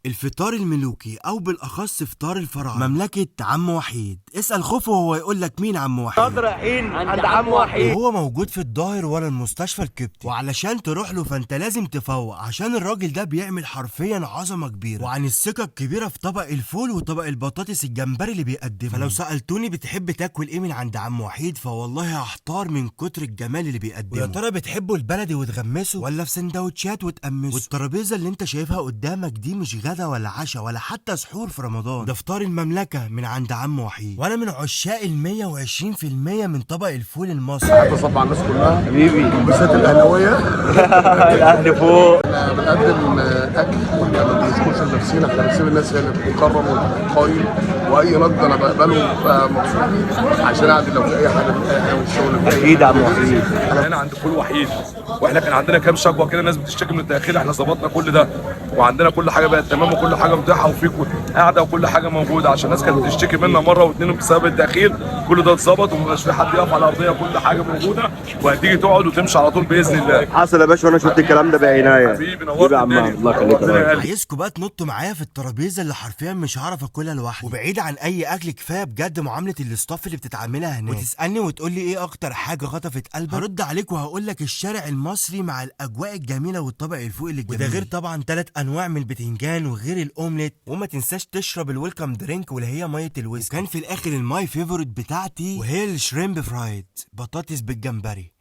الفطار الملوكي او بالاخص فطار الفراعنه مملكه عم وحيد. اسال خوفو وهو يقول لك مين عم وحيد. رايحين عند عم وحيد وهو موجود في الظاهر ولا المستشفى الكبتي، وعلشان تروح له فانت لازم تفوق عشان الراجل ده بيعمل حرفيا عظمه كبيره، وعن الثقه الكبيره في طبق الفول وطبق البطاطس الجمبري اللي بيقدمه. فلو سالتوني بتحب تاكل ايه من عند عم وحيد، فوالله هحتار من كتر الجمال اللي بيقدمه. ويا ترى بتحبوا البلدي وتغمسه ولا في سندوتشات وتقمسه؟ والترابيزه اللي انت شايفها قدامك دي مش غدا ولا عشاء ولا حتى سحور في رمضان، ده فطار المملكه من عند عم وحيد. وانا من عشاق ال120% من طبق الفول المصري. عايز اصب على الناس كلها حبيبي بالذات الاهلاويه. الاهل فوق. احنا بنقدم اكل واحنا ما بنذكرش لنفسنا، احنا بنسيب الناس هي اللي بتكرم وتقيم، واي نقد انا بقبله مبسوط عشان اعدل لو في اي حاجه من اي حاجه من الشغل. اكيد يا عم وحيد. انا عند فول وحيد، واحنا كان عندنا كام شكوى كده ناس بتشتكي من التاخير، احنا ظبطنا كل ده وعندنا كل حاجه بقت تمام وكل حاجه متاحه وفي قاعده وكل حاجه موجوده، عشان الناس كانت بتشتكي منا مره واثنين بسبب التاخير. كل ده اتظبط ومبقاش في حد يقف على الارضيه، كل حاجه موجوده وهتيجي تقعد وتمشي على طول باذن الله. حصل يا باشا وانا شفت الكلام ده بعينيا. حبيبي نورت يا عم الدنيا. الله يخليك يا راجل. عايزكوا بقى تنطوا معايا في الترابيزه اللي حرفيا مش هعرف اكلها لوحدي، وبعيد عن اي اكل كفايه بجد معامله الاستاف اللي بتتعاملها هناك. وتسالني وتقول لي ايه اكتر حاجه خطفت قلبك، هرد عليك وهقول لك الشارع المصري مع الاجواء الجميله والطبق الفوق اللي الجميل. وده غير طبعا 3 انواع من البتنجان وغير الاومليت، وما تنساش تشرب الويلكم درينك واللي هي ميه الويسكي. وكان في الاخر الماي فيفورت بتاعتي وهي الشريمب فرايد، بطاطس بالجمبري.